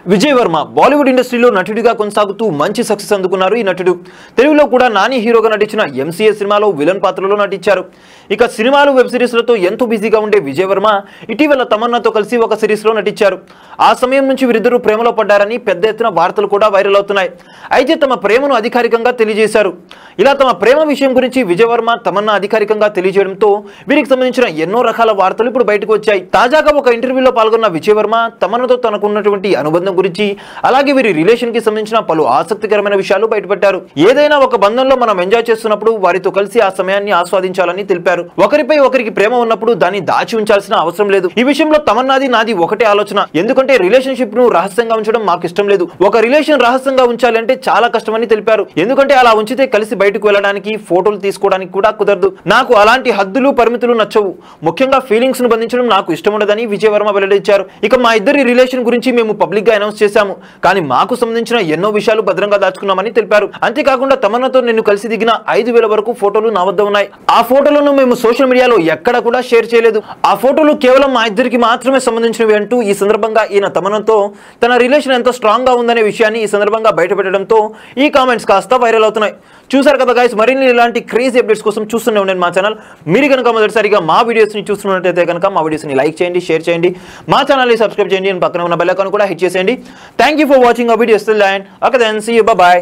విజయ్ వర్మ బాలీవుడ్ ఇండస్ట్రీలో నటుడిగా కొనసాగుతూ మంచి సక్సెస్ అందుకున్నారు. ఈ నటుడు తెలుగులో కూడా నాని హీరోగా నటించిన ఎంసీఏ సినిమాలో విలన్ పాత్రలో నటించారు. ఇక సినిమాలు వెబ్ సిరీస్లతో ఎంతో బిజీగా ఉండే విజయ్ వర్మ ఇటీవల తమన్నాతో కలిసి ఒక సిరీస్లో నటించారు. ఆ సమయం నుంచి వీరిద్దరూ ప్రేమలో పడ్డారని పెద్ద ఎత్తున వార్తలు కూడా వైరల్ అవుతున్నాయి. అయితే తమ ప్రేమను అధికారికంగా తెలియజేశారు. ఇలా తమ ప్రేమ విషయం గురించి విజయ్ వర్మ తమన్నా అధికారికంగా తెలియజేయడంతో వీరికి సంబంధించిన ఎన్నో రకాల వార్తలు ఇప్పుడు బయటకు వచ్చాయి. తాజాగా ఒక ఇంటర్వ్యూలో పాల్గొన్న విజయ్ వర్మ తమన్నాతో తనకున్నటువంటి అనుబంధం గురించి అలాగే వీరి రిలేషన్ కి సంబంధించిన పలు ఆసక్తికరమైన విషయాలు బయటపెట్టారు. ఏదైనా ఒక బంధంలో మనం ఎంజాయ్ చేస్తున్నప్పుడు వారితో కలిసి ఆ సమయాన్ని ఆస్వాదించాలని తెలిపారు. ఒకరిపై ఒకరికి ప్రేమ ఉన్నప్పుడు దాన్ని దాచి ఉంచాల్సిన అవసరం లేదు. ఈ విషయంలో తమన్నాది నాది ఒకటే ఆలోచన. ఎందుకంటే రిలేషన్షిప్ ను రహస్యంగా ఉంచడం మాకు ఇష్టం లేదు. ఒక రిలేషన్ రహస్యంగా ఉంచాలంటే చాలా కష్టమని తెలిపారు. ఎందుకంటే అలా ఉంచితే కలిసి బయటకు వెళ్ళడానికి ఫోటోలు తీసుకోవడానికి కూడా కుదరదు. నాకు అలాంటి హద్దులు పరిమితులు నచ్చవు. ముఖ్యంగా ఫీలింగ్స్ ను బంధించడం నాకు ఇష్టం ఉండదని విజయ్ వర్మ వెల్లడించారు. ఇక మా ఇద్దరి రిలేషన్ గురించి మేము పబ్లిక్ గా అనౌన్స్ చేశాము. కానీ మాకు సంబంధించిన ఎన్నో విషయాలు భద్రంగా దాచుకున్నామని తెలిపారు. అంతేకాకుండా తమన్నాతో నేను కలిసి దిగిన 5,000 వరకు ఫోటోలు నా వద్ద ఉన్నాయి. ఆ ఫోటోలను మేము సోషల్ మీడియాలో ఎక్కడ కూడా షేర్ చేయలేదు. ఆ ఫోటోలు కేవలం మా ఇద్దరికి మాత్రమే సంబంధించినవి అంటూ ఈ సందర్భంగా ఈయన తమన్నాతో తన రిలేషన్ ఎంత స్ట్రాంగ్ గా ఉందనే విషయాన్ని ఈ సందర్భంగా బయటపెట్టడంతో ఈ కామెంట్స్ కాస్త వైరల్ అవుతున్నాయి. చూసారు కదా గైస్, మరిన్ని ఇలాంటి క్రేజీ అప్డేట్స్ కోసం చూస్తూనే ఉండండి మా ఛానల్. మీరు కనుక మొదటిసారిగా మా వీడియోస్ ని చూస్తున్నట్లయితే కనుక మా వీడియోస్ ని లైక్ చేయండి, షేర్ చేయండి, మా ఛానల్ ని సబ్స్క్రైబ్ చేయండి, పక్కన ఉన్న బెల్ ఐకాన్ కూడా హిట్ చేసేయండి. Thank you for watching our videos. Till then, okay then, see you, bye bye.